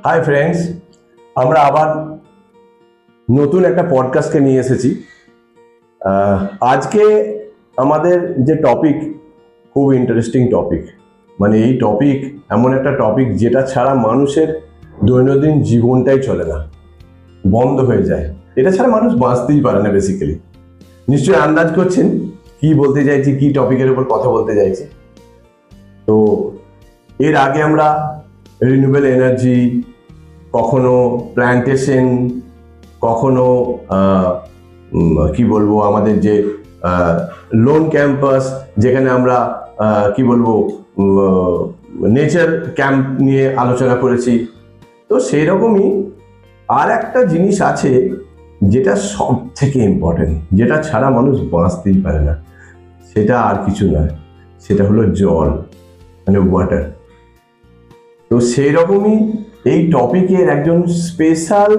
Hi friends, আমরা আবার নতুন একটা পডকাস্টকে নিয়ে এসেছি। আজকে আমাদের যে টপিক খুব ইন্টারেস্টিং টপিক, মানে এই টপিক এমন একটা টপিক যেটা ছাড়া মানুষের দৈনন্দিন জীবনটাই চলে না, বন্ধ হয়ে যায়। এটা ছাড়া মানুষ বাঁচতেই পারে না বেসিক্যালি। নিশ্চয়ই আন্দাজ করছেন কি বলতে চাইছি, কি টপিকের উপর কথা বলতে চাইছি। তো এর আগে আমরা রিনিউয়েবল এনার্জি, কখনো প্ল্যান্টেশন, কখনো কি বলবো আমাদের যে লোন ক্যাম্পাস, যেখানে আমরা কি বলবো নেচার ক্যাম্প নিয়ে আলোচনা করেছি। তো সেই রকমই আর একটা জিনিস আছে যেটা সব থেকে ইম্পর্টেন্ট, যেটা ছাড়া মানুষ বাঁচতেই পারে না। সেটা আর কিছু নয়, সেটা হলো জল, মানে ওয়াটার। তো সেই রকমই এই টপিকের একজন স্পেশাল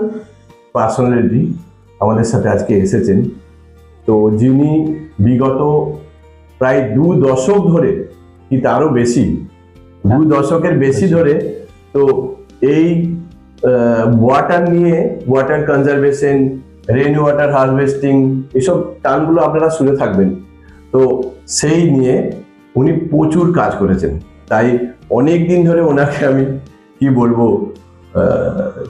পার্সোনালিটি আমাদের সাথে আজকে এসেছেন। তো যিনি বিগত প্রায় 2 দশক ধরে, কি তারও বেশি, 2 দশকের বেশি ধরে তো এই ওয়াটার নিয়ে, water conservation, rain water harvesting, এসব টার্মগুলো আপনারা শুনে থাকবেন। তো সেই নিয়ে উনি প্রচুর কাজ করেছেন। তাই অনেক দিন ধরে ওনাকে আমি কি বলবো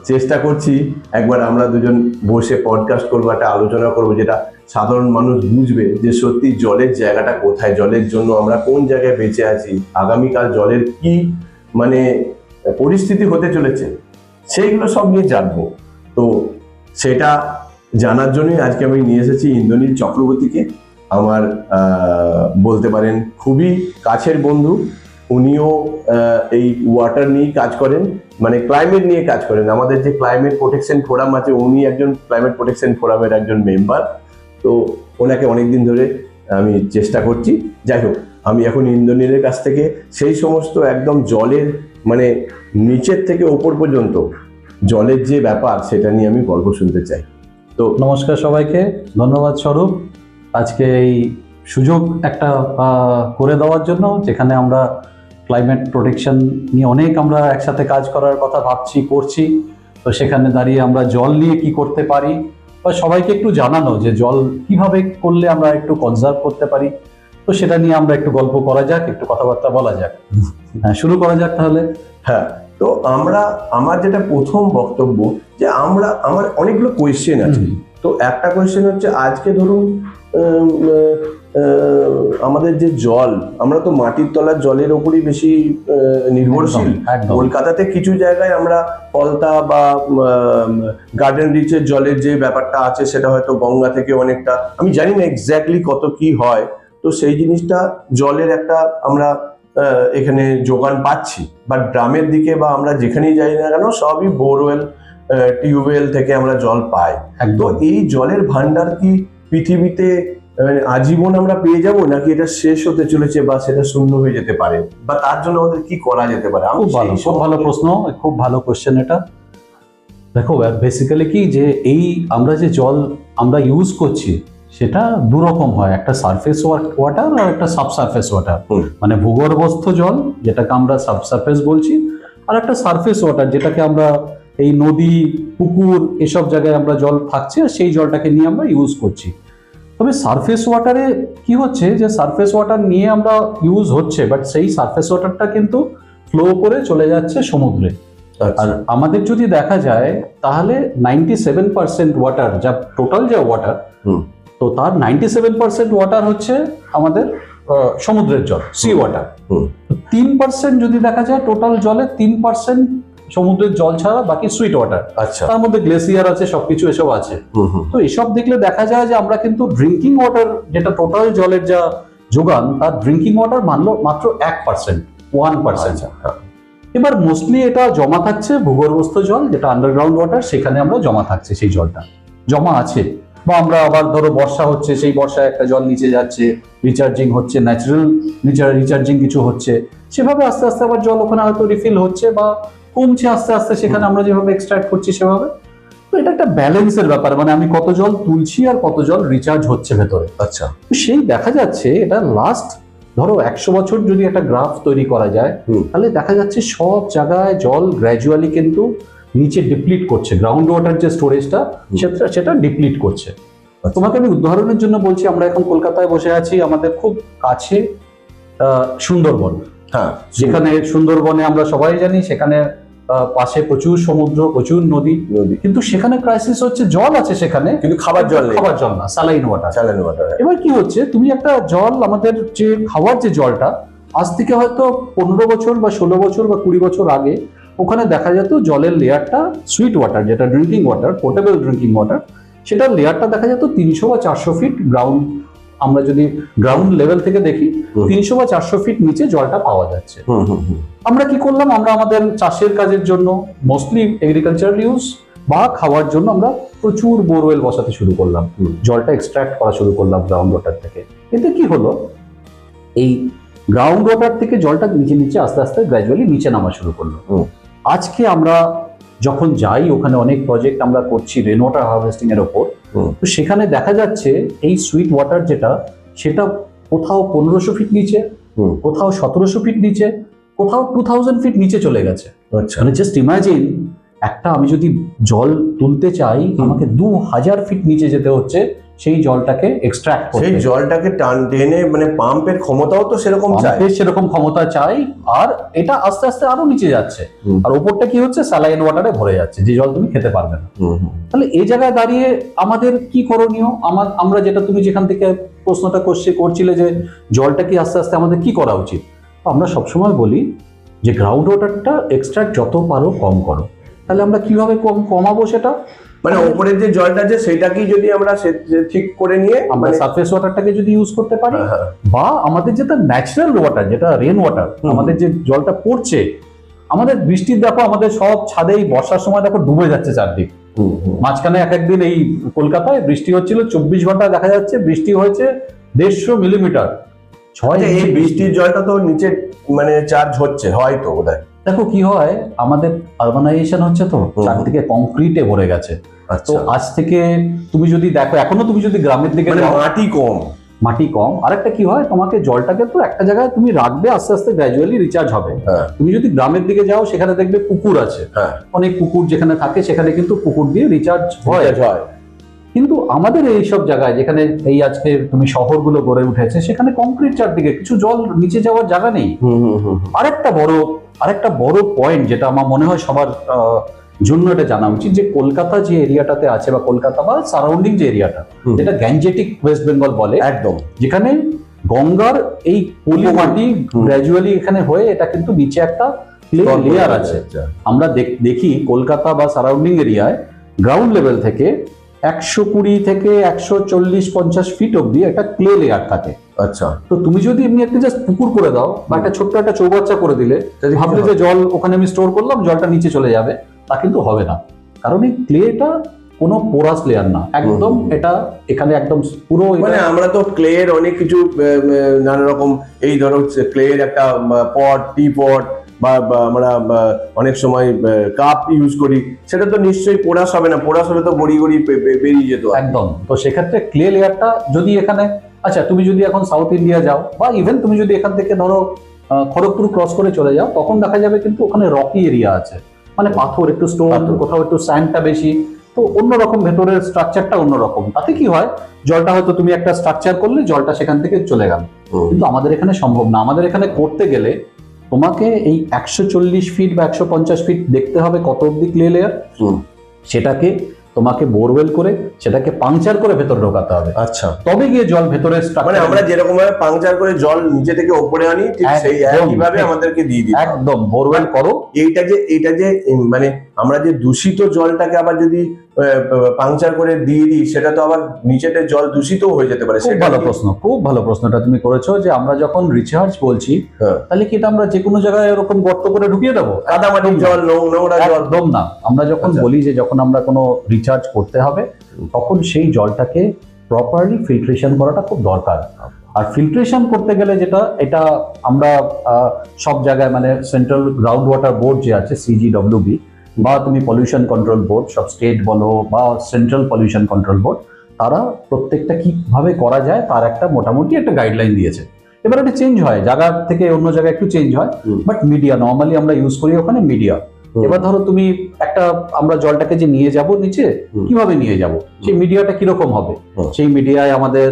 চেষ্টা করছি একবার আমরা দুজন বসে পডকাস্ট করবো, একটা আলোচনা করবো, যেটা সাধারণ মানুষ বুঝবে যে সত্যি জলের জায়গাটা কোথায়, জলের জন্য আমরা কোন জায়গায় বেঁচে আছি, আগামীকাল জলের কি মানে পরিস্থিতি হতে চলেছে, সেইগুলো সব নিয়ে জানবো। তো সেটা জানার জন্যই আজকে আমি নিয়ে এসেছি ইন্দ্রনীল চক্রবর্তীকে। আমার বলতে পারেন খুবই কাছের বন্ধু। উনিও এই ওয়াটার নিয়ে কাজ করেন, মানে ক্লাইমেট নিয়ে কাজ করেন। আমাদের যে ক্লাইমেট প্রোটেকশন ফোরাম আছে, উনি একজন ক্লাইমেট প্রোটেকশন ফোরামের একজন মেম্বার। তো ওনাকে অনেকদিন ধরে আমি চেষ্টা করছি। যাই হোক, আমি এখন ইন্দ্রনীলের কাছ থেকে সেই সমস্ত একদম জলের মানে নিচের থেকে ওপর পর্যন্ত জলের যে ব্যাপার, সেটা নিয়ে আমি গল্প শুনতে চাই। তো নমস্কার সবাইকে, ধন্যবাদ স্বরূপ আজকে এই সুযোগ একটা করে দেওয়ার জন্য, যেখানে আমরা ক্লাইমেট প্রোটেকশন নিয়ে অনেক আমরা একসাথে কাজ করার কথা ভাবছি, করছি। তো সেখানে দাঁড়িয়ে আমরা জল নিয়ে কি করতে পারি, বা সবাইকে একটু জানানো যে জল কিভাবে করলে আমরা একটু কনজার্ভ করতে পারি। তো সেটা নিয়ে আমরা একটু গল্প করা যাক, একটু কথাবার্তা বলা যাক। হ্যাঁ, শুরু করা যাক তাহলে। হ্যাঁ, তো আমার যেটা প্রথম বক্তব্য, যে আমার অনেকগুলো কোয়েশ্চেন আছে। তো একটা কোয়েশ্চেন হচ্ছে, আজকে ধরুন আমাদের যে জল, আমরা তো মাটির তলার জলের ওপরই বেশি নির্ভরশীল। কলকাতাতে কিছু জায়গায় আমরা পলতা বা গার্ডেন রিচের জলের যে ব্যাপারটা আছে, সেটা হয়তো গঙ্গা থেকে অনেকটা, আমি জানি না এক্স্যাক্টলি কত কি হয়। তো সেই জিনিসটা জলের একটা আমরা এখানে যোগান পাচ্ছি, বাট গ্রামের দিকে বা আমরা যেখানেই যাই না কেন, সবই বোরওয়েল, টিউবওয়েল থেকে আমরা জল পাই। তো এই জলের ভান্ডার কি পৃথিবীতে আজীবন আমরা পেয়ে যাব, নাকি এটা শেষ হতে চলেছে, বা সেটা শূন্য হয়ে যেতে পারে, বা তার জন্য আমাদের কি করা যেতে পারে? খুব ভালো প্রশ্ন, খুব ভালো কোশ্চেন এটা। দেখো, বেসিক্যালি কি, যে এই আমরা যে জল আমরা ইউজ করছি সেটা দুরকম হয়, একটা সারফেস ওয়াটার আর একটা সাবসারফেস ওয়াটার। মানে ভূগর্ভস্থ জল, যেটাকে আমরা সাবসারফেস বলছি, আর একটা সারফেস ওয়াটার, যেটাকে আমরা এই নদী, পুকুর, এসব জায়গায় আমরা জল থাকছে, আর সেই জলটাকে নিয়ে আমরা ইউজ করছি। তবে সারফেস ওয়াটারে কি হচ্ছে, যে সারফেস ওয়াটার নিয়ে আমরা ইউজ হচ্ছে, বাট সেই সারফেস ওয়াটারটা কিন্তু ফ্লো করে চলে যাচ্ছে সমুদ্রে। আর আমাদের যদি দেখা যায়, তাহলে 97% ওয়াটার, যা টোটাল যে ওয়াটার, তো তার 97% ওয়াটার হচ্ছে আমাদের সমুদ্রের জল, সি ওয়াটার। 3% যদি দেখা যায় টোটাল জলে, 3% সমুদ্রের জল ছাড়া বাকি সুইট ওয়াটার। আচ্ছা, তার মধ্যে গ্লেসিয়ার আছে, সবকিছু এসব আছে। তো এসব দেখলে দেখা যায় যে আমরা কিন্তু ড্রিঙ্কিং ওয়াটার, যেটা টোটাল জলের যা যোগান, তার ড্রিঙ্কিং ওয়াটার মাত্র 1%। এবার মোস্টলি এটা জমা থাকছে ভূগর্ভস্থ জল, যেটা আন্ডারগ্রাউন্ড ওয়াটার, সেখানে আমরা জমা থাকছে, সেই জলটা জমা আছে। বা আমরা আবার ধরো বর্ষা হচ্ছে, সেই বর্ষায় একটা জল নিচে যাচ্ছে, রিচার্জিং হচ্ছে, ন্যাচারাল রিচার্জিং কিছু হচ্ছে, সেভাবে আস্তে আস্তে আবার জল ওখানে হয়তো রিফিল হচ্ছে বা কমছে আস্তে আস্তে, সেখানে আমরা যেভাবে এক্সট্রাক্ট করছি সেভাবে। তো এটা একটা ব্যালেন্সের ব্যাপার, মানে আমি কত জল তুলছি আর কত জল রিচার্জ হচ্ছে ভেতরে। আচ্ছা, সেই দেখা যাচ্ছে এটা লাস্ট ধরো 100 বছর যদি একটা গ্রাফ তৈরি করা যায়, তাহলে দেখা যাচ্ছে সব জায়গায় জল গ্র্যাজুয়ালি কিন্তু নিচে ডিপ্লিট করছে, গ্রাউন্ড ওয়াটার যে স্টোরেজটা সেটা ডিপ্লিট করছে। তোমাকে আমি উদাহরণের জন্য বলছি, আমরা এখন কলকাতায় বসে আছি, আমাদের খুব কাছে সুন্দরবন। হ্যাঁ, যেখানে সুন্দরবনে আমরা সবাই জানি সেখানে পাশে প্রচুর সমুদ্র, প্রচুর নদী, কিন্তু সেখানে ক্রাইসিস হচ্ছে জল আছে সেখানে, কিন্তু খাবার জল নেই, খাবার জল না, স্যালাইন ওয়াটার। Saline water. এবার কি হচ্ছে, তুমি একটা জল, আমাদের যে খাওয়ার যে জলটা, আজ থেকে হয়তো 15 বছর বা 16 বছর বা 20 বছর আগে ওখানে দেখা যেত জলের লেয়ারটা, সুইট ওয়াটার যেটা drinking water, portable drinking water, সেটার লেয়ারটা দেখা যেত 300 বা 400 ফিট গ্রাউন্ড, আমরা যদি গ্রাউন্ড লেভেল থেকে দেখি 300 বা 400 ফিট নিচে জলটা পাওয়া যাচ্ছে। আমরা কি করলাম, আমরা আমাদের চাষের কাজের জন্য, মোস্টলি এগ্রিকালচারাল ইউজ বা খাওয়ার জন্য আমরা প্রচুর বোরওয়েল বসাতে শুরু করলাম, জলটা এক্সট্রাক্ট করা শুরু করলাম গ্রাউন্ড ওয়াটার থেকে। এতে কি হলো, এই গ্রাউন্ড ওয়াটার থেকে জলটা নিচে নিচে আস্তে আস্তে গ্র্যাজুয়ালি নিচে নামা শুরু করলো। আজকে আমরা যখন যাই, ওখানে অনেক প্রজেক্ট আমরা করছি রেন ওয়াটার হারভেস্টিং এর ওপর, তো সেখানে দেখা যাচ্ছে এই সুইট ওয়াটার যেটা, সেটা কোথাও 1500 ফিট নিচে, কোথাও 1700 ফিট নিচে, কোথাও 2000 ফিট নিচে চলে গেছে। আচ্ছা, মানে জাস্ট ইমাজিন, একটা আমি যদি জল তুলতে চাই, আমাকে 2000 ফিট নিচে যেতে হচ্ছে সেই জলটাকে এক্সট্রাক্ট করতে। সেই জলটাকে টেনে, মানে পাম্পের ক্ষমতাও তো সেরকম চাই, সেরকম ক্ষমতা চাই, আর এটা আস্তে আস্তে আরো নিচে যাচ্ছে, আর ওপরটা কি হচ্ছে, স্যালাইন ওয়াটারে ভরে যাচ্ছে, যে জল তুমি খেতে পারবে না। তাহলে এই জায়গায় দাঁড়িয়ে আমাদের কি করণীয়? আমরা যেটা, তুমি যেখান থেকে প্রশ্নটা করছিলে যে জলটা কি আস্তে আস্তে আমাদের কি করা উচিত, তো আমরা সবসময় বলি যে গ্রাউন্ড ওয়াটারটা এক্সট্রাক্ট যত পারো কম করো। তাহলে আমরা কিভাবে কমাবো সেটা? মানে উপরের যে জলটা আছে সেটাকেই যদি আমরা ঠিক করে নিয়ে আমরা সারফেস ওয়াটারটাকে যদি ইউজ করতে পারি, বা আমাদের যেটা ন্যাচারাল ওয়াটার, যেটা রেন ওয়াটার, আমাদের যে জলটা পড়ছে, আমাদের বৃষ্টির, দেখো আমাদের সব ছাদেই বর্ষার সময় দেখো ডুবে যাচ্ছে চারদিক। মাঝখানে একদিন এই কলকাতায় বৃষ্টি হচ্ছিল, 24 ঘন্টা দেখা যাচ্ছে বৃষ্টি হয়েছে 150 মিলিমিটার। এই বৃষ্টির জলটা তো নিচে মানে চার্জ হচ্ছে হয়তো বোধহয়। দেখো কি হয়, আমাদের আরবানাইজেশন হচ্ছে, তো চারদিকে কংক্রিটে ভরে গেছে। তো আজ থেকে তুমি যদি দেখো, এখনো তুমি যদি গ্রামের দিকে, মাটি কম, আরেকটা কি হয়, তোমাকে জলটাকে তো একটা জায়গায় তুমি রাখবে, আস্তে আস্তে গ্র্যাজুয়ালি রিচার্জ হবে। তুমি যদি গ্রামের দিকে যাও, সেখানে দেখবে পুকুর আছে, অনেক পুকুর যেখানে থাকে, সেখানে কিন্তু পুকুর দিয়ে রিচার্জ হয়। কিন্তু আমাদের এইসব জায়গায়, যেখানে এই আজকে তুমি শহরগুলো গড়ে উঠেছে, সেখানে কংক্রিট চারদিকে, কিছু জল নিচে যাওয়ার জায়গা নেই। আরেকটা বড় পয়েন্ট যেটা আমার মনে হয় সবার জন্য এটা জানা উচিত, যে কলকাতা যে এরিয়াটাতে আছে, বা কলকাতা বা সারাউন্ডিং যে এরিয়াটা, যেটা গ্যাঞ্জেটিক ওয়েস্ট বেঙ্গল বলে, একদম, যেখানে গঙ্গার এই পলি মাটি গ্র্যাজুয়ালি এখানে হয়ে, এটা কিন্তু নিচে একটা লেয়ার আছে। আমরা দেখি কলকাতা বা সারাউন্ডিং এরিয়ায় গ্রাউন্ড লেভেল থেকে 120 থেকে 140-50 ফিট অব্দি একটা ক্লে লেয়ার থাকে। আচ্ছা, তো তুমি যদি এমনি একটা জাস্ট পুকুর করে দাও, বা একটা ছোট্ট একটা চৌবাচ্চা করে দিলে, ভাবলে যে জল ওখানে আমি স্টোর করলাম, জলটা নিচে চলে যাবে, তা কিন্তু হবে না। কারণ এই ক্লেটা কোনো পোরাস লেয়ার না, একদম এটা এখানে একদম পুরো, মানে আমরা তো ক্লের অনেক কিছু নানা রকম, এই ধরো ক্লের একটা পট, টি পট, বা আমরা অনেক সময় কাপ ইউজ করি, সেটা তো নিশ্চয়ই পোরাস হবে না, পোরাস হলে তো গড়ি বেরিয়ে যেত একদম। তো সেক্ষেত্রে ক্লে লেয়ারটা যদি এখানে, আচ্ছা তুমি যদি এখন সাউথ ইন্ডিয়া যাও, বা ইভেন তুমি যদি এখান থেকে ধরো খড়গপুর ক্রস করে চলে যাও, তখন দেখা যাবে কিন্তু ওখানে রকি এরিয়া আছে, মানে পাথর, একটু স্টোন, কোথাও একটু স্যান্ডটা বেশি, তো অন্যরকম ভেতরের স্ট্রাকচারটা অন্যরকম। তাতে কি হয়, জলটা হয়তো তুমি একটা স্ট্রাকচার করলে জলটা সেখান থেকে চলে গেল, কিন্তু আমাদের এখানে সম্ভব না। আমাদের এখানে করতে গেলে তোমাকে এই 140 ফিট বা 150 ফিট দেখতে হবে কত অব্দি ক্লে লেয়ার, সেটাকে তোমাকে বোরওয়েল করে, সেটাকে পাংচার করে ভেতরে ঢোকাতে হবে। আচ্ছা, তবে গিয়ে জল ভেতরে, মানে আমরা যেরকম ভাবে পাংচার করে জল নিচে থেকে উপরে আনি, ঠিক সেই একইভাবে আমাদেরকে দিয়ে দিই, একদম বোরওয়েল করো। এইটা যে মানে আমরা যে দূষিত জলটাকে আবার যদি পাংচার করে দিয়ে দিই, সেটা তো আবার নিচেতে জল দূষিত হয়ে যেতে পারে। খুব ভালো প্রশ্ন, খুব ভালো প্রশ্নটা তুমি করেছো, যে আমরা যখন রিচার্জ বলছি, তাহলে কি এটা আমরা যে কোনো জায়গায় এরকম গর্ত করে ঢুকিয়ে দেবো, কাদামাটির জল, নোংরা জল? একদম না। আমরা যখন বলি যে যখন আমরা কোনো রিচার্জ করতে হবে, তখন সেই জলটাকে প্রপারলি ফিল্ট্রেশন করাটা খুব দরকার। আর ফিল্ট্রেশন করতে গেলে যেটা, এটা আমরা সব জায়গায়, মানে সেন্ট্রাল গ্রাউন্ড ওয়াটার বোর্ড যে আছে, CGWB, বা তুমি পলিউশন কন্ট্রোল বোর্ড, সব স্টেট বলো, বা সেন্ট্রাল পলিউশন কন্ট্রোল বোর্ড, তারা প্রত্যেকটা কিভাবে করা যায় তার একটা মোটামুটি একটা গাইডলাইন দিয়েছে। এবার এটা চেঞ্জ হয়, জায়গা থেকে অন্য জায়গায় একটু চেঞ্জ হয়, বাট মিডিয়া নর্মালি আমরা ইউজ করি ওখানে মিডিয়া। এবার ধরো তুমি একটা আমরা জলটাকে যে নিয়ে যাব নিচে, হুম। কিভাবে নিয়ে যাব, সেই মিডিয়াটা কিরকম হবে, হুম। সেই মিডিয়ায় আমাদের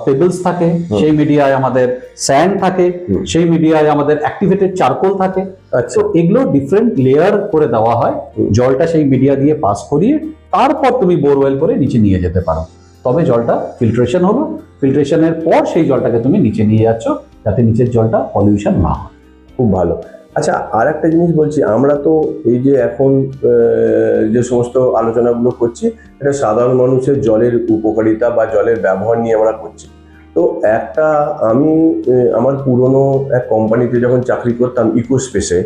পেবলস থাকে, সেই মিডিয়ায় আমাদের স্যান্ড থাকে, হুম। সেই মিডিয়ায় আমাদের অ্যাক্টিভেটেড চারকোল থাকে। আচ্ছা, তো এগুলো ডিফারেন্ট লেয়ার করে দেওয়া হয়, হুম। জলটা সেই মিডিয়া দিয়ে পাস করিয়ে তারপর তুমি বোরওয়েল করে নিচে নিয়ে যেতে পারো। তবে জলটা ফিল্ট্রেশন হলো, ফিল্ট্রেশনের পর সেই জলটাকে তুমি নিচে নিয়ে যাচ্ছ যাতে নিচের জলটা পলিউশন না হয়। খুব ভালো। আচ্ছা, আর একটা জিনিস বলছি, আমরা তো এই যে এখন যে সমস্ত আলোচনাগুলো করছি, এটা সাধারণ মানুষের জলের উপকারিতা বা জলের ব্যবহার নিয়ে আমরা করছি। তো একটা আমি আমার পুরনো এক কোম্পানিতে যখন চাকরি করতাম ইকো স্পেসে,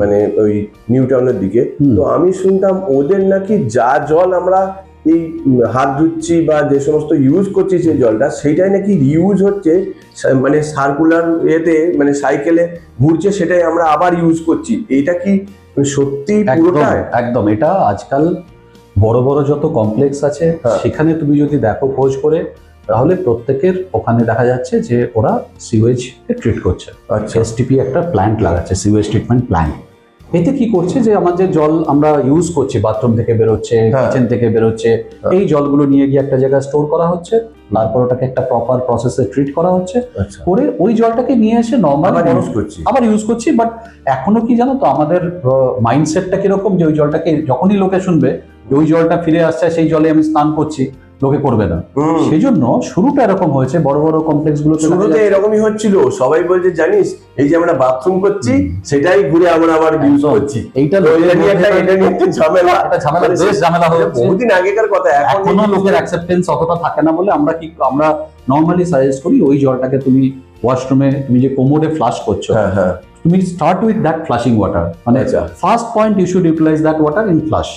মানে ওই নিউ টাউনের দিকে, তো আমি শুনতাম ওদের নাকি যা জল আমরা এই হাত ধুচ্ছি বা যে সমস্ত ইউজ করছি যে জলটা, সেইটাই নাকি রিউজ হচ্ছে, মানে সার্কুলার এতে মানে সাইকেলে ঘুরছে, সেটাই আমরা আবার ইউজ করছি। এইটা কি সত্যি পুরোটাই? একদম, এটা আজকাল বড় বড় যত কমপ্লেক্স আছে সেখানে তুমি যদি দেখো খোঁজ করে, তাহলে প্রত্যেকের ওখানে দেখা যাচ্ছে যে ওরা সিওয়েজকে ট্রিট করছে। আচ্ছা, এসটিপি একটা প্ল্যান্ট লাগাচ্ছে, সিওয়েজ ট্রিটমেন্ট প্ল্যান্ট। এতে কি করছে যে আমার যে জল আমরা ইউজ করছি, বাথরুম থেকে বেরোচ্ছে, কিচেন থেকে বেরোচ্ছে, এই জলগুলো নিয়ে গিয়ে একটা জায়গায় স্টোর করা হচ্ছে, তারপর ওটাকে একটা প্রপার প্রসেসে ট্রিট করা হচ্ছে, করে ওই জলটাকে নিয়ে এসে নর্মাল আবার ইউজ করছি। বাট এখনো কি জানো তো, আমাদের মাইন্ডসেটটা কিরকম যে ওই জলটাকে যখনই লোকে শুনবে যে ওই জলটা ফিরে আসছে, সেই জলে আমি স্নান করছি, লোকে করবে না। সেই জন্য শুরুটা এরকম হয়েছে বড় বড় কমপ্লেক্স গুলো। শুরুতে এরকমই হচ্ছিল, সবাই বলছে জানিস এই যে আমরা বাথরুম করছি সেটাই ঘুরে আমরা আবার ইউজ করছি। এইটা ঝামেলা, বেশ ঝামেলা হচ্ছে। বহুদিন আগেকার কথা, এখনো লোকের অ্যাকসেপ্টেন্স অতটা থাকে না বলে আমরা নর্মালি সাজেস্ট করি ওই জলটাকে তুমি ওয়াশরুমে, তুমি যে কোমোডে ফ্লাশ করছো, তুমি start with that flushing water. মানে first point, you should utilize that water in flush.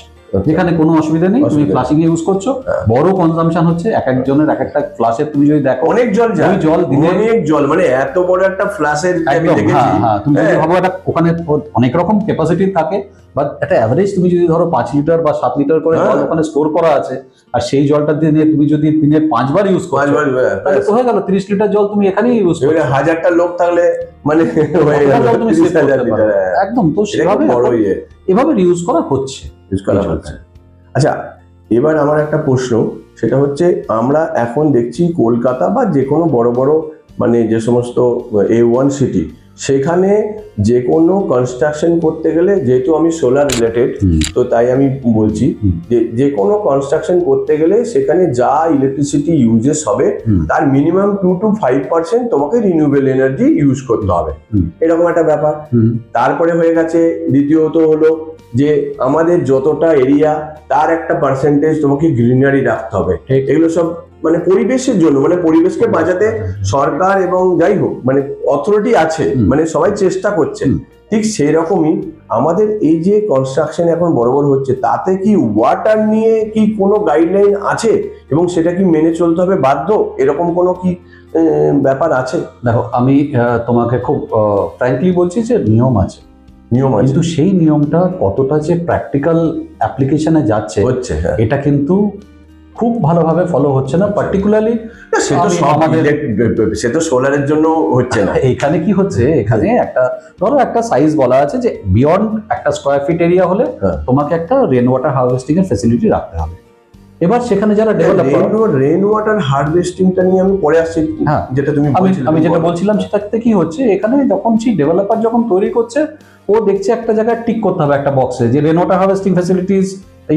যেখানে কোনো অসুবিধা নেই, তুমি ফ্লাশিং ইউজ করছো, বড় কনজাম্পশন হচ্ছে এক একজনের এক একটা ফ্লাশে। তুমি যদি দেখো অনেক জল যায়, ওই জল দিনে অনেক জল, মানে এত বড় একটা ফ্লাশের আমি দেখেছি। তুমি যদি ভাবো একটা ওখানে অনেক রকম ক্যাপাসিটি থাকে, বাট একটা অ্যাভারেজ তুমি যদি ধরো 5 লিটার বা 7 লিটার করে জল ওখানে স্টোর করা আছে, আর সেই জলটা দিয়ে তুমি যদি দিনে 5 বার ইউজ করো, তাহলে তো হয়ে গেল 30 লিটার জল তুমি এখানেই ইউজ করো। 1000টা লোক থাকলে মানে তুমি সেভ করতে পারো। একদম, তো সেভাবে এভাবে ইউজ করা হচ্ছে। আচ্ছা, এবার আমার একটা প্রশ্ন, সেটা হচ্ছে আমরা এখন দেখছি কলকাতা বা যে কোনো বড় বড় মানে যে সমস্ত A1 সিটি, সেখানে যে কোনো কনস্ট্রাকশন করতে গেলে, যেহেতু আমি সোলার রিলেটেড, তো তাই আমি বলছি যে কোনো কনস্ট্রাকশন করতে গেলে সেখানে যা ইলেকট্রিসিটি ইউজেস হবে তার মিনিমাম 2 to 5% তোমাকে রিনিউয়েবল এনার্জি ইউজ করতে হবে, এরকম একটা ব্যাপার। তারপরে হয়ে গেছে দ্বিতীয়ত হলো যে আমাদের যতটা এরিয়া তার একটা পার্সেন্টেজ তোমাকে গ্রিনারি রাখতে হবে। এগুলো সব মানে পরিবেশের জন্য, মানে পরিবেশকে বাঁচাতে সরকার এবং যাই হোক মানে অথরিটি আছে, মানে সবাই চেষ্টা করছে। ঠিক সেই রকমই আমাদের এই যে কনস্ট্রাকশন এখন বড় বড় হচ্ছে, তাতে কি ওয়াটার নিয়ে কি কোনো গাইডলাইন আছে এবং সেটা কি মেনে চলতে হবে বাধ্য, এরকম কোনো কি ব্যাপার আছে? দেখো, আমি তোমাকে খুব ফ্র্যাঙ্কলি বলছি যে নিয়ম আছে, কিন্তু সেই নিয়মটা কতটা যে প্র্যাকটিক্যাল অ্যাপ্লিকেশনে যাচ্ছে এটা কিন্তু খুব ভালোভাবে ফলো হচ্ছে না। পার্টিকুলারলি সে তো সোলারের জন্য হচ্ছে না। এখানে কি হচ্ছে, এখানে একটা ধরো একটা সাইজ বলা আছে যে বিয়ন্ড একটা স্কোয়ার ফিট এরিয়া হলে তোমাকে একটা রেন ওয়াটার হারভেস্টিং এর ফ্যাসিলিটি রাখতে হবে। এবার সেখানে যারা রেন ওয়াটার হারভেস্টিংটা নিয়ে আমি পরে আসছি, যেটা তুমি আমি যেটা বলছিলাম সেটাতে কি হচ্ছে, এখানে যখন সেই ডেভেলপার যখন তৈরি করছে, ও দেখছে একটা জায়গায় টিক করতে হবে একটা বক্সে যে rain water harvesting facilities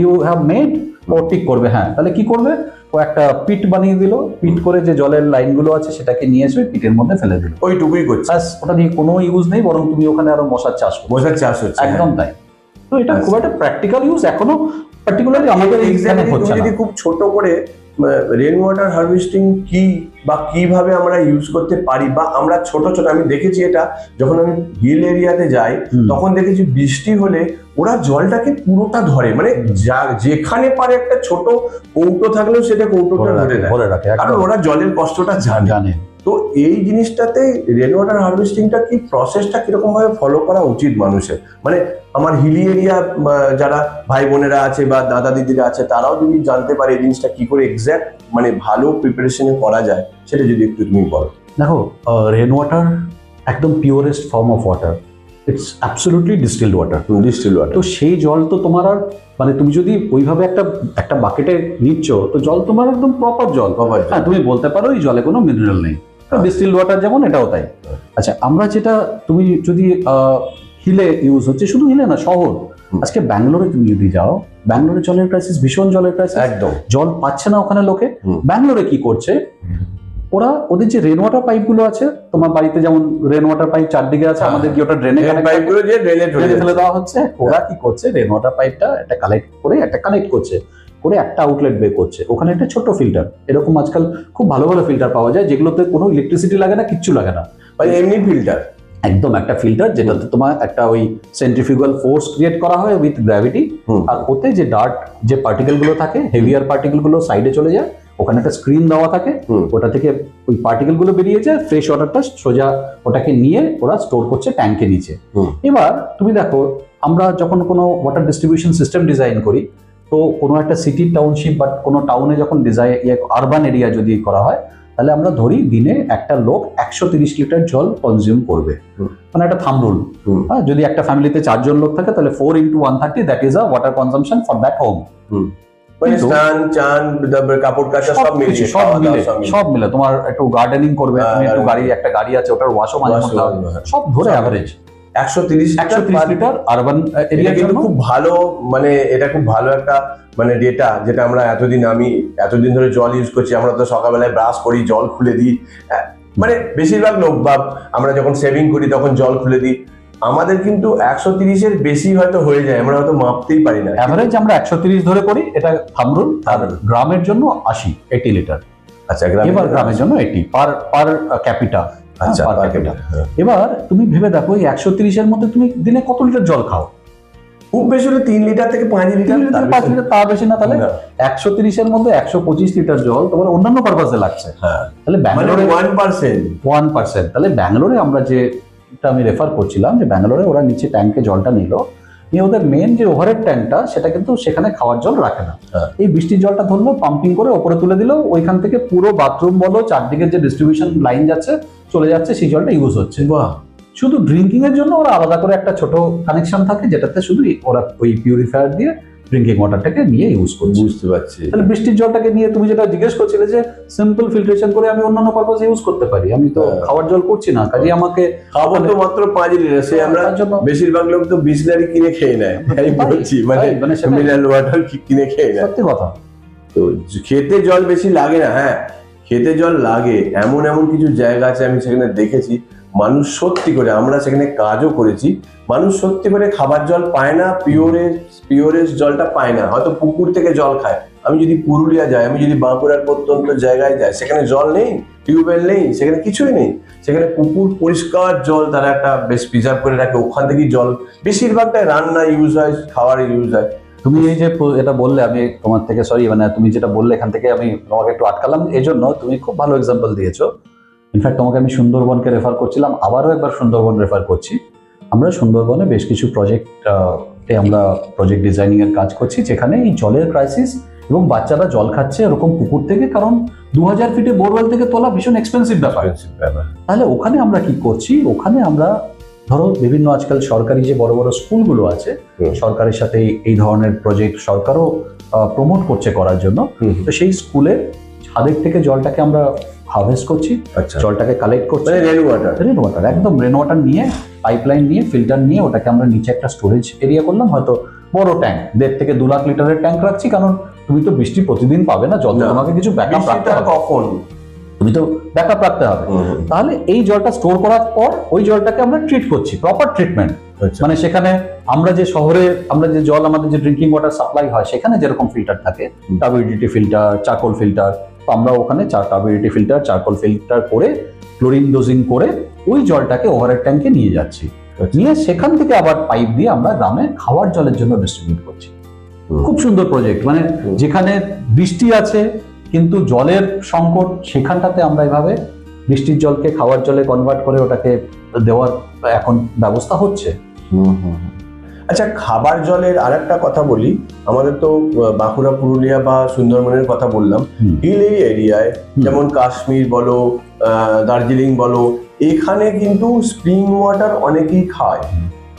you have made, ও টিক করবে। তাহলে কি করবে, ও একটা পিট বানিয়ে দিল, পিট করে যে জলের লাইনগুলো আছে সেটাকে নিয়ে এসে পিটের মধ্যে ফেলে দিল, ওইটুকুই করছে। ওটা দিয়ে কোনো ইউজ নেই, বরং তুমি ওখানে আরো মশার চাষ হচ্ছে। একদম তাই। তো এটা খুব একটা প্র্যাকটিক্যাল ইউজ এখনো পার্টিকুলারলি আমাদের এক্সামে হচ্ছে না। যদি খুব ছোট করে রেন ওয়াটার হারভেস্টিং কি বা কিভাবে আমরা ইউজ করতে পারি, বা আমরা ছোট ছোট, আমি দেখেছি এটা যখন আমি হিল এরিয়াতে যাই তখন দেখেছি বৃষ্টি হলে ওরা জলটাকে পুরোটা ধরে, মানে যেখানে পারে একটা ছোট কৌটো থাকলেও সেটা কৌটোটা ধরে রাখে, কারণ ওরা জলের কষ্টটা জানে। তো এই জিনিসটাতে রেন ওয়াটার হারভেস্টিংটা কি প্রসেসটা কিরকম ভাবে ফলো করা উচিত মানুষের, মানে আমার হিলি এরিয়া যারা ভাই বোনেরা আছে বা দাদা দিদিরা আছে তারাও যদি জানতে পারে এই জিনিসটা কি করে এক্স্যাক্ট মানে ভালো প্রিপারেশনে করা যায়, সেটা যদি একটু তুমি বলো। দেখো, রেন ওয়াটার একদম purest form of water, it's absolutely distilled water. Distil water. তো সেই জল তো তোমার আর মানে তুমি যদি ওইভাবে একটা বাকেটে নিচ্ছ তো জল তোমার একদম প্রপার জল। হ্যাঁ, তুমি বলতে পারো এই জলে কোনো মিনারেল নেই, ডিস্টিলড ওয়াটার যেমন এটাও তাই। আচ্ছা, আমরা যেটা তুমি যদি হিলে ইউজ হচ্ছে, শুধু হিলে না, শহর, আজকে ব্যাঙ্গালোরে তুমি যদি যাও, ব্যাঙ্গালোরে জলের ক্রাইসিস, ভীষণ জলের ক্রাইসিস, একদম জল পাচ্ছে না ওখানে লোকে। ব্যাঙ্গালোরে কি করছে, ওরা ওদের যে রেন ওয়াটার পাইপ গুলো আছে, তোমার বাড়িতে যেমন রেন ওয়াটার পাইপ চারদিকে আছে, আমাদের কি ওটা ড্রেনে পাইপগুলো যে ড্রেনে ফেলে দেওয়া হচ্ছে, ওরা কি করছে, রেন ওয়াটার পাইপটা একটা কানেক্ট করছে করে একটা আউটলেট বের করছে, ওখানে একটা ছোট ফিল্টার, এরকম আজকাল খুব ভালো ভালো ফিল্টার পাওয়া যায় যেগুলোতে কোনো ইলেকট্রিসিটি লাগে না, কিচ্ছু লাগে না, মানে এমনি ফিল্টার, একদম একটা ফিল্টার যেটাতে তোমার একটা ওই সেন্ট্রিফিউগাল ফোর্স ক্রিয়েট করা হয় উইথ গ্র্যাভিটি, আর ওতে যে ডার্ট যে পার্টিকেল গুলো থাকে, হেভিয়ার পার্টিকেল গুলো সাইডে চলে যায়, ওখানে একটা স্ক্রিন দেওয়া থাকে, ওটা থেকে ওই পার্টিকেল গুলো বেরিয়ে যায়, ফ্রেশ ওয়াটারটা সোজা ওটাকে নিয়ে ওরা স্টোর করছে ট্যাঙ্কে নিচে। এবার তুমি দেখো, আমরা যখন কোনো ওয়াটার ডিস্ট্রিবিউশন সিস্টেম ডিজাইন করি, তো কোনো একটা সিটি টাউনশিপ বা কোনো টাউনে যখন আরবান এরিয়া যদি করা হয়, তাহলে আমরা ধরি দিনে একটা লোক 130 লিটার জল কনজিউম করবে, মানে একটা থাম্ব রুল। যদি একটা ফ্যামিলিতে 4 জন লোক থাকে, তাহলে 4 into 130, that is a water consumption for that home. মানে স্নান, চান, কাপড় কাচা সব মিলে তোমার একটু গার্ডেনিং করবে, তুমি একটু একটা গাড়ি আছে, ওটার ওয়াশও মাঝে মধ্যে হবে, সব ধরে অ্যাভারেজ 130 লিটার আরবান এরিয়া। কিন্তু খুব ভালো, মানে এটা খুব ভালো একটা মানে ডেটা, যেটা আমরা এতদিন ধরে জল ইউজ করছি। আমরা তো সকালবেলায় ব্রাশ করি, জল খুলে দিই, মানে বেশিরভাগ লোক, বা আমরা যখন সেভিং করি তখন জল খুলে দিই। আমাদের কিন্তু 130-এর বেশি হয়তো হয়ে যায়, আমরা হয়তো মাপতেই পারি না। অ্যাভারেজ আমরা 130 ধরে করি, এটা থাম্ব রুল। আর গ্রামের জন্য 80 লিটার। আচ্ছা, এবার গ্রামের জন্য 80 পার ক্যাপিটা। আচ্ছা, এবার তুমি ভেবে দেখো, এই 130-এর মধ্যে তুমি দিনে কত লিটার জল খাও? খুব বেশি হলে 3 লিটার থেকে 5 লিটার, 5 লিটার, তা বেশি না। তাহলে 130-এর মধ্যে 125 লিটার জল তোমার অন্যান্য পারপাসে লাগছে। তাহলে ব্যাঙ্গালোরে 1%। তাহলে ব্যাঙ্গালোরে আমরা যেটা আমি রেফার করছিলাম, যে ব্যাঙ্গালোরে ওরা নিচে ট্যাঙ্কে জলটা নিয়ে ওদের মেন যে ওভারহেড ট্যাঙ্কটা, সেটা কিন্তু সেখানে খাওয়ার জল রাখে না। এই বৃষ্টির জলটা ধরলো, পাম্পিং করে ওপরে তুলে দিল, ওইখান থেকে পুরো বাথরুম বলো, চারদিকে যে ডিস্ট্রিবিউশন লাইন চলে যাচ্ছে, সেই জলটা ইউজ হচ্ছে। শুধু ড্রিঙ্কিং এর জন্য ওরা আলাদা করে একটা ছোট কানেকশন থাকে, যেটাতে শুধু ওরা ওই পিউরিফায়ার দিয়ে ড্রিঙ্কিং ওয়াটারটাকে নিয়ে ইউজ করছে। বুঝতে পারছি। তাহলে বৃষ্টির জলটাকে নিয়ে তুমি যেটা জিজ্ঞেস করছিলে, যে সিম্পল ফিল্ট্রেশন করে আমি অন্যান্য পারপাসে ইউজ করতে পারি, আমি তো খাওয়ার জল করছি না, কাজে আমাকে খাবার তো মাত্র 5 লিটার, সে আমরা বেশিরভাগ লোক তো বিসলারি কিনে খেয়ে নেয়, তাই বলছি, মানে মিনারেল ওয়াটার কিনে খেয়ে নেয়। সত্যি কথা। তো খেতে জল বেশি লাগে না, হ্যাঁ খেতে জল লাগে, এমন কিছু জায়গা আছে আমি সেখানে দেখেছি, মানুষ সত্যি করে, আমরা সেখানে কাজও করেছি, মানুষ সত্যি করে খাবার জল পায় না, পিওরেস্ট জলটা পায় না, হয়তো পুকুর থেকে জল খায়। আমি যদি পুরুলিয়া যাই, আমি যদি বাঁকুড়ার প্রত্যন্ত জায়গায় যাই, সেখানে জল নেই, টিউবওয়েল নেই, সেখানে কিছুই নেই, সেখানে পুকুর পরিষ্কার জল তারা একটা বেশ প্রিজার্ভ করে রাখে, ওখান থেকেই জল বেশিরভাগটাই রান্না ইউজ হয়, খাওয়ার ইউজ হয়। তুমি এই যে এটা বললে, আমি তোমার থেকে সরি, মানে তুমি যেটা বললে এখান থেকে আমি তোমাকে একটু আটকালাম, এই জন্য তুমি খুব ভালো এক্সাম্পল দিয়েছো। ইনফ্যাক্ট তোমাকে আমি সুন্দরবনকে রেফার করছিলাম, আবারও একবার সুন্দরবন রেফার করছি। আমরা সুন্দরবনে বেশ কিছু আমরা প্রজেক্ট ডিজাইনিং এর কাজ করছি, যেখানে এই জলের ক্রাইসিস এবং বাচ্চারা জল খাচ্ছে এরকম পুকুর থেকে, কারণ 2000 ফিটে বোরওয়েল থেকে তোলা ভীষণ এক্সপেন্সিভ ব্যাপার। তাহলে ওখানে আমরা কি করছি, ওখানে আমরা ধরো বিভিন্ন আজকাল সরকারি যে বড় বড় স্কুলগুলো আছে, সরকারের সাথে এই ধরনের প্রজেক্ট সরকারও প্রমোট করছে করার জন্য। তো সেই স্কুলে ছাদের থেকে জলটাকে আমরা হারভেস্ট করছি, জলটাকে কালেক্ট করছি, রেন ওয়াটার একদম রেন ওয়াটার নিয়ে, পাইপলাইন নিয়ে, ফিল্টার নিয়ে, ওটাকে আমরা নিচে একটা স্টোরেজ এরিয়া করলাম, হয়তো বড় ট্যাঙ্ক 1.5 থেকে 2 লাখ লিটারের ট্যাঙ্ক রাখছি, কারণ তুমি তো বৃষ্টি প্রতিদিন পাবে না, জল তোমাকে কিছু ব্যাকআপ রাখতে হবে, কখন তুমি তো ব্যাকআপ রাখতে হবে। তাহলে এই জলটা স্টোর করার পর ওই জলটাকে আমরা ট্রিট করছি, প্রপার ট্রিটমেন্ট। মানে সেখানে আমরা যে শহরে আমরা যে জল, আমাদের যে ড্রিঙ্কিং ওয়াটার সাপ্লাই হয়, সেখানে যেরকম ফিল্টার থাকে, টাবিডিটি ফিল্টার, চারকোল ফিল্টার, তো আমরা ওখানে টাবিডিটি ফিল্টার, চারকোল ফিল্টার করে ক্লোরিন ডোজিং করে ওই জলটাকে ওভারহেড ট্যাঙ্কে নিয়ে যাচ্ছি, নিয়ে সেখান থেকে আবার পাইপ দিয়ে আমরা গ্রামে খাওয়ার জলের জন্য ডিস্ট্রিবিউট করছি। খুব সুন্দর প্রজেক্ট, মানে যেখানে বৃষ্টি আছে কিন্তু জলের সংকট, সেখানটাতে আমরা এভাবে বৃষ্টির জলকে খাওয়ার জলে কনভার্ট করে ওটাকে দেওয়ার এখন ব্যবস্থা হচ্ছে। আচ্ছা, খাবার জলের আরেকটা কথা বলি, আমাদের তো বাঁকুড়া, পুরুলিয়া বা সুন্দরবনের কথা বললাম, হিল এরিয়ায় যেমন কাশ্মীর বলো, দার্জিলিং বলো, এখানে কিন্তু স্প্রিং ওয়াটার অনেকেই খায়।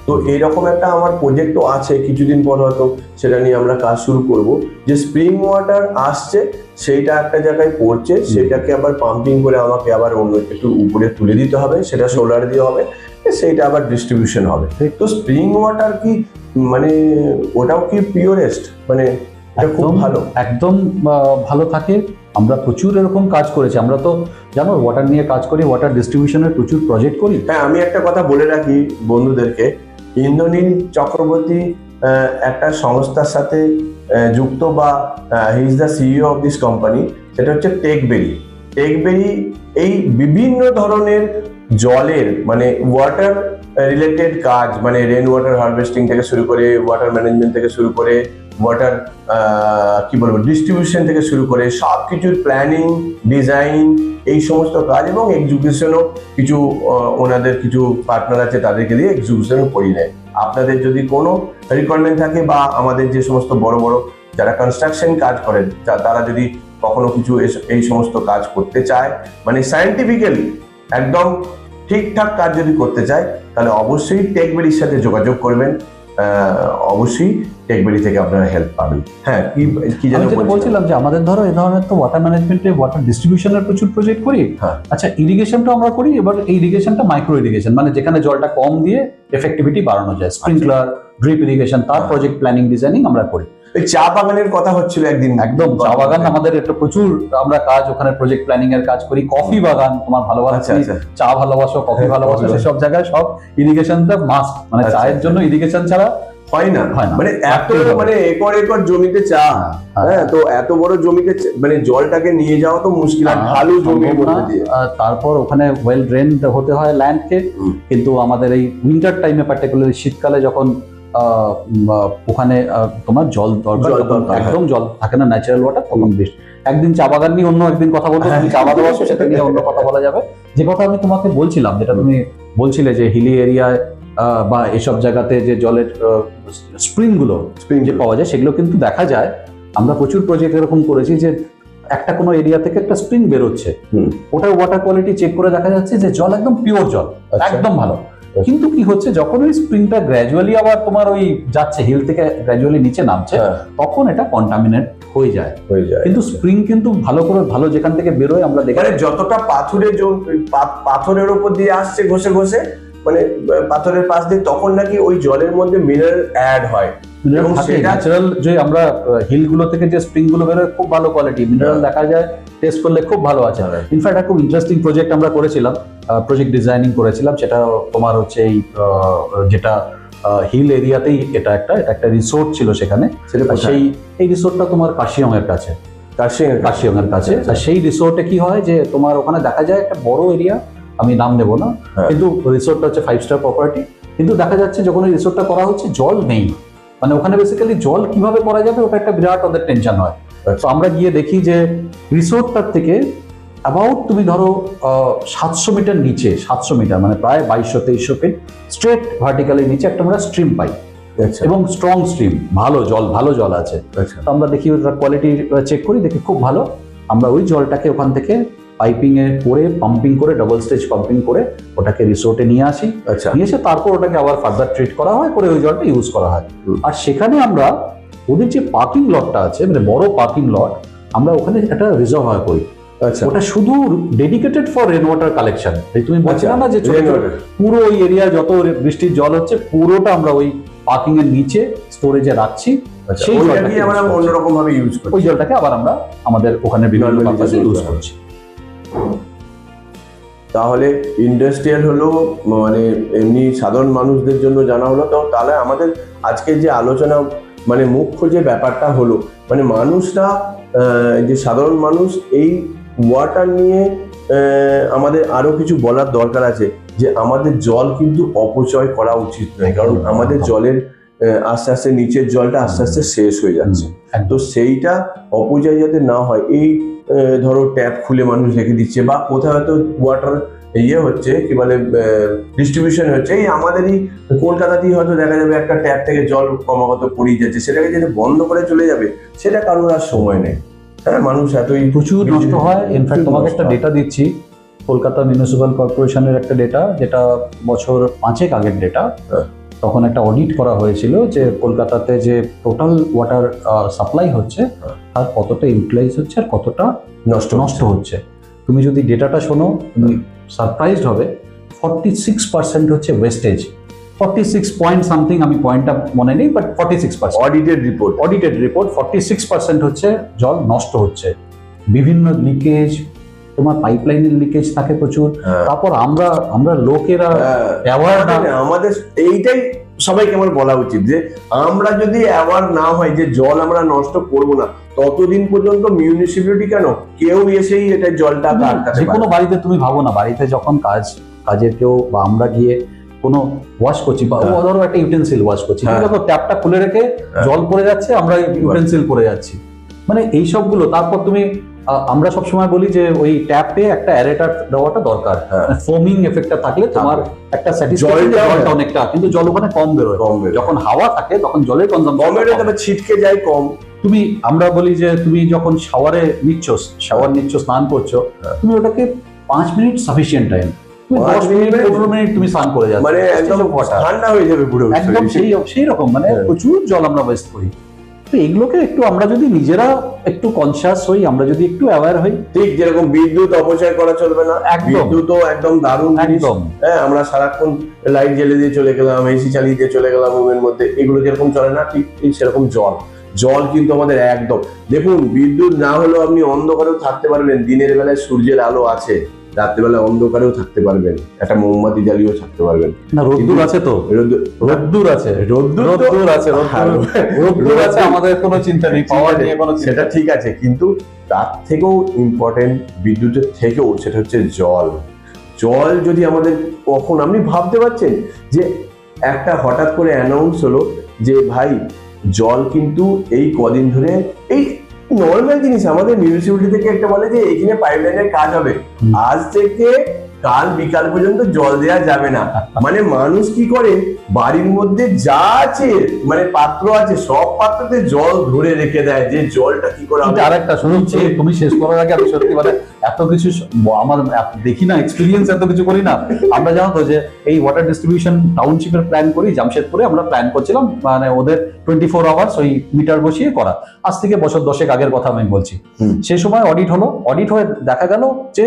তো এরকম একটা আমার প্রজেক্টও আছে, কিছুদিন পর হয়তো সেটা নিয়ে আমরা কাজ শুরু করব, যে স্প্রিং ওয়াটার আসছে, সেইটা একটা জায়গায় পড়ছে, সেটাকে আবার পাম্পিং করে আমাকে আবার অন্য একটু উপরে তুলে দিতে হবে, সেটা সোলার দিয়ে হবে, সেইটা আবার ডিস্ট্রিবিউশন হবে। তো স্প্রিং ওয়াটার কি মানে ওটাও কি পিওরেস্ট, মানে এটা খুব ভালো? একদম ভালো থাকে। আমরা প্রচুর এরকম কাজ করেছি, আমরা তো জানো ওয়াটার নিয়ে কাজ করি, ওয়াটার ডিস্ট্রিবিউশনের প্রচুর প্রজেক্ট করি। হ্যাঁ, আমি একটা কথা বলে রাখি বন্ধুদেরকে, ইন্দ্রনীল চক্রবর্তী একটা সংস্থার সাথে যুক্ত, বা he is the CEO of this company, সেটা হচ্ছে টেকবেরি। টেকবেরি এই বিভিন্ন ধরনের জলের মানে ওয়াটার রিলেটেড কাজ, মানে রেন ওয়াটার হারভেস্টিং থেকে শুরু করে, ওয়াটার ম্যানেজমেন্ট থেকে শুরু করে, ওয়াটার কি বলবো ডিস্ট্রিবিউশন থেকে শুরু করে সব কিছুর প্ল্যানিং, ডিজাইন, এই সমস্ত কাজ, এবং এক্সিকিউশনও কিছু ওনাদের কিছু পার্টনার আছে তাদেরকে দিয়ে এক্সিকিউশনও করিয়ে নেয়। আপনাদের যদি কোনো রিকোয়ারমেন্ট থাকে, বা আমাদের যে সমস্ত বড় বড় যারা কনস্ট্রাকশন কাজ করেন তারা যদি কখনো কিছু এই সমস্ত কাজ করতে চায়, মানে সায়েন্টিফিক্যালি একদম ঠিকঠাক কাজ যদি করতে চায়, তাহলে অবশ্যই টেকবেরির সাথে যোগাযোগ করবেন। অবশ্যই টেকবেরি থেকে আপনারা হেল্প পাবেন। হ্যাঁ, কি আমি যেটা বলছিলাম যে আমাদের ধরো এই ধরনের তো ওয়াটার ম্যানেজমেন্টে, ওয়াটার ডিস্ট্রিবিউশনের প্রচুর প্রজেক্ট করি। হ্যাঁ। আচ্ছা, ইরিগেশনটা আমরা করি, এবার এই ইরিগেশনটা মাইক্রো ইরিগেশন, মানে যেখানে জলটা কম দিয়ে এফেক্টিভিটি বাড়ানো যায়, স্প্রিংকলার, ড্রিপ ইরিগেশন, তার প্রজেক্ট প্ল্যানিং ডিজাইনিং আমরা করি। এই চা বাগানের কথা হচ্ছিল একদিন। একদম, চা বাগান আমাদের একটা প্রচুর আমরা কাজ, ওখানে প্রজেক্ট প্ল্যানিং এর কাজ করি। কফি বাগান, তোমার ভালোবাসা, চা ভালোবাসো, কফি ভালোবাসো, সেসব জায়গায় সব ইরিগেশনটা মাস্ট, মানে চায়ের জন্য ইরিগেশন ছাড়া হয় না। মানে এত মানে একর একর জমিতে চা, হ্যাঁ, তো এত বড় জমিতে মানে জলটাকে নিয়ে যাওয়া তো মুশকিল, আর ঢালু জমির মধ্যে দিয়ে। তারপর ওখানে ওয়েল ড্রেনড হতে হয় ল্যান্ডকে, কিন্তু আমাদের এই উইন্টার টাইমে পার্টিকুলারলি শীতকালে যখন ওখানে তোমার জল দরকার, একদম জল থাকে না, ন্যাচারাল ওয়াটার, তখন বেশ। একদিন চা বাগান নিয়ে অন্য একদিন কথা বলবো, তুমি চা বাগান আসো, সেটা নিয়ে অন্য কথা বলা যাবে। যে কথা আমি তোমাকে বলছিলাম, যেটা তুমি বলছিলে যে হিলি এরিয়ায় বা এসব জায়গাতে যে জলের স্প্রিং যে পাওয়া যায়, সেগুলো কিন্তু দেখা যায়। আমরা প্রচুর প্রজেক্ট এরকম করেছি যে একটা কোনো এরিয়া থেকে একটা স্প্রিং বেরোচ্ছে, ওটার ওয়াটার কোয়ালিটি চেক করে দেখা যাচ্ছে যে জল একদম পিওর জল, একদম ভালো। কিন্তু কি হচ্ছে, যখন ওই স্প্রিংটা গ্র্যাজুয়ালি আবার তোমার ওই যাচ্ছে, হিল থেকে গ্র্যাজুয়ালি নিচে নামছে, তখন এটা কন্টামিনেট হয়ে যায়। কিন্তু স্প্রিং কিন্তু ভালো করে, ভালো যেখান থেকে বেরোয় আমরা দেখি, মানে যতটা পাথরের উপর দিয়ে আসছে ঘষে ঘষে, মানে পাথরের পাশ দিয়ে, তখন নাকি ওই জলের মধ্যে মিনারেল অ্যাড হয়। ন্যাচারাল যে আমরা হিল গুলো থেকে যে স্প্রিং গুলো বেরোয়, খুব ভালো কোয়ালিটি মিনারেল দেখা যায়, টেস্ট করলে খুব ভালো আছে। ইনফ্যাক্ট খুব ইন্টারেস্টিং প্রজেক্ট আমরা করেছিলাম, প্রজেক্ট ডিজাইনিং করেছিলাম, সেটা তোমার হচ্ছে এই যেটা হিল এরিয়াতেই, এটা একটা রিসোর্ট ছিল সেখানে। এই রিসোর্টটা তোমার কাশিয়ং এর কাছে, কাশিয়ং এর কাছে। আর সেই রিসোর্টে কি হয় যে তোমার ওখানে দেখা যায় একটা বড় এরিয়া, আমি নাম নেবো না, কিন্তু রিসোর্টটা হচ্ছে 5 স্টার প্রপার্টি, কিন্তু দেখা যাচ্ছে যখন এই রিসোর্টটা করা হচ্ছে জল নেই, মানে ওখানে বেসিক্যালি জল কিভাবে করা যাবে ওটা একটা বিরাট ওদের টেনশন হয়। তো আমরা গিয়ে দেখি যে রিসোর্টটার থেকে অ্যাবাউট তুমি ধরো 700 মিটার নিচে, 700 মিটার মানে প্রায় 2200-2300 ফিট স্ট্রেট ভার্টিক্যালি নিচে একটা আমরা স্ট্রিম পাই, এবং স্ট্রং স্ট্রিম, ভালো জল আছে। তো আমরা দেখি ওটার কোয়ালিটি চেক করি, দেখি খুব ভালো। আমরা ওই জলটাকে ওখান থেকে পাইপিং এ করে, পাম্পিং করে, ডাবল স্টেজ পাম্পিং করে ওটাকে রিসোর্টে নিয়ে আসি। নিয়ে এসে তারপর ওটাকে আবার ফার্দার ট্রিট করা হয়, করে ওই জলটা ইউজ করা হয়। আর সেখানে আমরা ওদের যে পার্কিং লটটা আছে, মানে বড় পার্কিং লট, আমরা ওখানে একটা রিজার্ভার করি। ওটা শুধু dedicated for rain water collection. তুমি বলছিলে না যে পুরো ওই এরিয়া যত বৃষ্টির জল হচ্ছে, পুরোটা আমরা ওই পার্কিং এর নিচে স্টোরেজে রাখছি। সেই জলটাকে আমরা অন্যরকম ভাবে ইউজ করি, ওই জলটাকে আবার আমরা আমাদের ওখানে বিভিন্ন পারপাসে ইউজ করছি। তাহলে ইন্ডাস্ট্রিয়াল হলো, মানে এমনি সাধারণ মানুষদের জন্য জানা হলো। তো তাহলে আমাদের আজকে যে আলোচনা, মানে মুখ্য যে ব্যাপারটা হলো, মানে মানুষরা, যে সাধারণ মানুষ, এই ওয়াটার নিয়ে আমাদের আরো কিছু বলার দরকার আছে, যে আমাদের জল কিন্তু অপচয় করা উচিত নয়, কারণ আমাদের জলের আস্তে আস্তে নিচের জলটা আস্তে আস্তে শেষ হয়ে যাচ্ছে। তো সেইটা অপচয় যাতে না হয়, এই ধরো ট্যাপ খুলে মানুষ রেখে দিচ্ছে, বা কোথাও হয়তো ওয়াটার হচ্ছে, কি বলে ডিস্ট্রিবিউশন হচ্ছে, এই আমাদেরই কলকাতাতেই হয়তো দেখা যাবে একটা ট্যাপ থেকে জল ক্রমাগত পড়িয়ে যাচ্ছে, সেটাকে যদি বন্ধ করে চলে যাবে, সেটা কারোর আর সময় নেই। হ্যাঁ, মানুষ এতই প্রচুর নষ্ট হয়। ইনফ্যাক্ট তোমাকে একটা ডেটা দিচ্ছি, কলকাতা মিউনিসিপ্যাল কর্পোরেশনের একটা ডেটা, যেটা বছর 5 আগের ডেটা। হ্যাঁ। তখন একটা অডিট করা হয়েছিল যে কলকাতাতে যে টোটাল ওয়াটার সাপ্লাই হচ্ছে হ্যাঁ। তার কতটা ইউটিলাইজ হচ্ছে আর কতটা নষ্ট নষ্ট হচ্ছে। তুমি যদি ডেটাটা শোনো তুমি সারপ্রাইজড হবে। 46% হচ্ছে ওয়েস্টেজ, 46 পয়েন্ট সামথিং, আমি পয়েন্টটা মনে নেই, বাট 46%। Audited report. 46% হচ্ছে জল নষ্ট হচ্ছে। বিভিন্ন লিকেজ, তোমার পাইপলাইনের লিকেজ থাকে প্রচুর। তারপর আমরা লোকেরা অ্যাওয়ার না, আমাদের এইটাই সবাইকে আমার বলা উচিত যে আমরা যদি অ্যাওয়ার না হয় যে জল আমরা নষ্ট করব না, ততদিন পর্যন্ত মিউনিসিপ্যালিটি কেন কেউ এসেই এটা জলটা যে কোনো বাড়িতে তুমি ভাবো না, বাড়িতে যখন কাজের কেউ বা আমরা গিয়ে কোনো ওয়াশ করছি বা ধরো একটা ইউটেন্সিল ওয়াশ করছি, দেখো ট্যাপটা খুলে রেখে জল পড়ে যাচ্ছে, আমরা ইউটেন্সিল পড়ে যাচ্ছি, মানে এই সবগুলো। তারপর তুমি আমরা সবসময় বলি যে ওই ট্যাপে একটা অ্যারেটার দেওয়াটা দরকার, ফোমিং এফেক্টটা থাকলে তোমার একটা স্যাটিসফ্যাকশন, জলটা অনেকটা, কিন্তু জল ওখানে কম বেরোয়। যখন হাওয়া থাকে তখন জলের কনজাম্পশন তবে ছিটকে যায় কম। আমরা বলি যে তুমি যখন শাওয়ার নিচ্ছ, স্নান করছো, তুমি ওটাকে 5 minute sufficient time, 10 minute 15 minute তুমি স্নান করে যাচ্ছ, মানে একদম ঠান্ডা হয়ে যাবে পুরো, একদম সেই রকম, মানে প্রচুর জল আমরা ওয়েস্ট করি। তো এগুলোকে একটু আমরা যদি নিজেরা একটু কনসিয়াস হই, আমরা যদি একটু অ্যাওয়্যার হই, ঠিক যেরকম বিদ্যুৎ অপচয় করা চলবে না, বিদ্যুৎও একদম দারুণ একদম। হ্যাঁ, আমরা সারাক্ষণ লাইট জ্বেলে দিয়ে চলে গেলাম, এসি চালিয়ে দিয়ে চলে গেলাম রুমের মধ্যে, এগুলো যেরকম চলে না, ঠিক সেরকম জল কিন্তু আমাদের একদম। দেখুন, বিদ্যুৎ না হলেও আপনি অন্ধকারেও থাকতে পারবেন, দিনের বেলায় সূর্যের আলো আছে, রাত্রেবেলা অন্ধকারেও থাকতে পারবেন, একটা মোমবাতি জ্বালিয়েও থাকতে পারবেন। না, রোদ্দুর আছে তো, রোদ্দুর আছে, আমাদের কোনো চিন্তা নেই, পাওয়ার নিয়ে কোনো, সেটা ঠিক আছে, কিন্তু তার থেকেও ইম্পর্টেন্ট বিদ্যুতের থেকেও সেটা হচ্ছে জল যদি আমাদের কখন, আপনি ভাবতে পারছেন যে একটা হঠাৎ করে অ্যানাউন্স হলো যে ভাই জল কিন্তু এই কদিন ধরে, এই নর্মাল জিনিস আমাদের মিউনিসিপ্যালিটি থেকে একটা বলে যে এখানে পাইপলাইনের কাজ হবে, আজ থেকে কাল বিকাল পর্যন্ত জল দেওয়া যাবে না। মানে মানুষ কি করে, বাড়ির মধ্যে যা আছে, মানে পাত্র আছে, সব পাত্রতে জল ধরে রেখে দেয়, যে জলটা কি করে। আরেকটা শুনুচ্ছি, তুমি শেষ করার আগে আমি সত্যি মানে এত কিছু আমার দেখি না, এক্সপিরিয়েন্স এত কিছু করি না। আমরা জানো তো যে এই ওয়াটার ডিস্ট্রিবিউশন টাউনশিপের প্ল্যান করি, জামশেদপুরে আমরা প্ল্যান করছিলাম, মানে ওদের 24 আওয়ার্স ওই মিটার বসিয়ে করা, আজ থেকে বছর 10 আগের কথা আমি বলছি। সেই সময় অডিট হয়ে দেখা গেল যে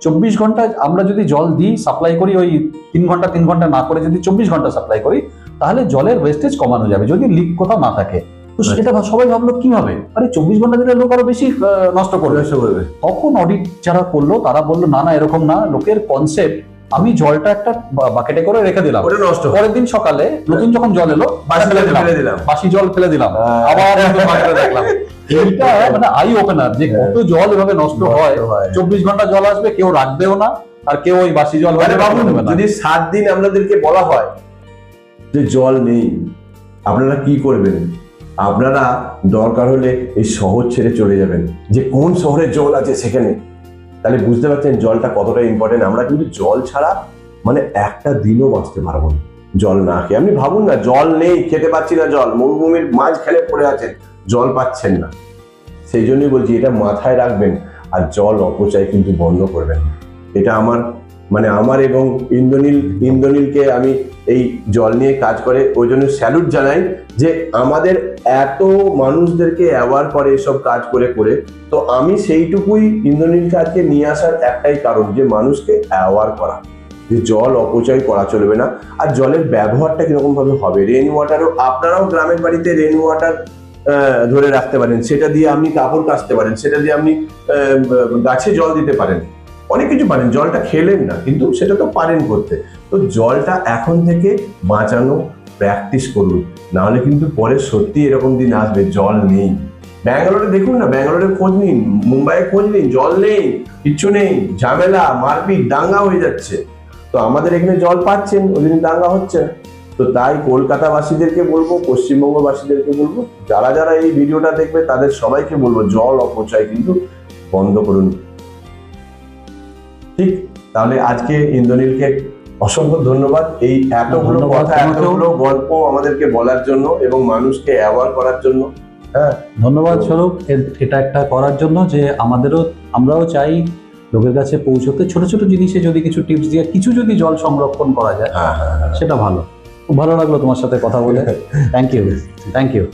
24 ঘন্টা আমরা যদি জল দিই, সাপ্লাই করি, ওই 3 ঘন্টা না করে যদি 24 ঘন্টা সাপ্লাই করি, তাহলে জলের ওয়েস্টেজ কমানো যাবে, যদি লিক কোথাও না থাকে। তো সেটা সবাই ভাবলো কিভাবে, আরে 24 ঘন্টা দিলে লোক আরো বেশি নষ্ট করবে। তখন অডিট যারা করলো তারা বললো না এরকম না, লোকের কনসেপ্ট, আমি জলটা একটা বাকেটে করে রেখে দিলাম, পরের দিন সকালে নতুন যখন জল এলো বাসি জল ফেলে দিলাম, আবার দেখলাম। এইটা মানে আই ওপেনার যে কত জল এভাবে নষ্ট হয়। 24 ঘন্টা জল আসবে, কেউ রাখবেও না, আর কেউ ওই বাসি জল, যদি 7 দিন আপনাদেরকে বলা হয় যে জল নেই, আপনারা কি করবেন? আপনারা দরকার হলে এই শহর ছেড়ে চলে যাবেন, যে কোন শহরে জল আছে সেখানে। তাহলে বুঝতে পারছেন জলটা কতটা ইম্পর্টেন্ট। আমরা কিন্তু জল ছাড়া মানে একটা দিনও বাঁচতে পারবো না, জল না খেয়ে। আপনি ভাবুন না, জল নেই, খেতে পাচ্ছি না জল, মরুভূমির মাঝ খেলে পড়ে আছেন, জল পাচ্ছেন না। সেই জন্যই বলছি এটা মাথায় রাখবেন, আর জল অপচয় কিন্তু বন্ধ করবেন। এটা আমার এবং ইন্দ্রনীলকে আমি এই জল নিয়ে কাজ করে ওই জন্য স্যালুট জানাই, যে আমাদের এত মানুষদেরকে অ্যাওয়ার করে এসব কাজ করে করে। তো আমি সেইটুকুই ইন্দ্রনীলকে আজকে নিয়ে আসার একটাই কারণ, যে মানুষকে অ্যাওয়ার করা, যে জল অপচয় করা চলবে না, আর জলের ব্যবহারটা কিরকম ভাবে হবে। রেন ওয়াটারও, আপনারাও গ্রামের বাড়িতে রেন ওয়াটার ধরে রাখতে পারেন, সেটা দিয়ে আপনি কাপড় কাচতে পারেন, সেটা দিয়ে আপনি গাছে জল দিতে পারেন, অনেক কিছু পারেন। জলটা খেলেন না, কিন্তু সেটা তো পারেন করতে। তো জলটা এখন থেকে বাঁচানো প্র্যাকটিস করুন, নাহলে কিন্তু পরে সত্যি এরকম দিন আসবে জল নেই। ব্যাঙ্গালোরে দেখুন না, ব্যাঙ্গালোরে খোঁজ নিন, মুম্বাইয়ে খোঁজ নিন, জল নেই, কিচ্ছু নেই, ঝামেলা, মারপিট, দাঙ্গা হয়ে যাচ্ছে। তো আমাদের এখানে জল পাচ্ছেন, ওই দিন দাঙ্গা হচ্ছে না। তো তাই কলকাতাবাসীদেরকে বলবো, পশ্চিমবঙ্গবাসীদেরকে বলবো, যারা যারা এই ভিডিওটা দেখবে তাদের সবাইকে বলবো জল অপচয় কিন্তু বন্ধ করুন। ঠিক, তাহলে আজকে ইন্দ্রনীলকে অসংখ্য ধন্যবাদ এই এতগুলো কথা, এতগুলো গল্প আমাদেরকে বলার জন্য এবং মানুষকে অ্যাওয়ার করার জন্য। হ্যাঁ, ধন্যবাদ স্বরূপ এটা একটা করার জন্য, যে আমরাও চাই লোকের কাছে পৌঁছতে ছোট ছোট জিনিসে যদি কিছু টিপস দিয়ে কিছু যদি জল সংরক্ষণ করা যায় হ্যাঁ হ্যাঁ সেটা ভালো। খুব ভালো লাগলো তোমার সাথে কথা বলে। Thank you.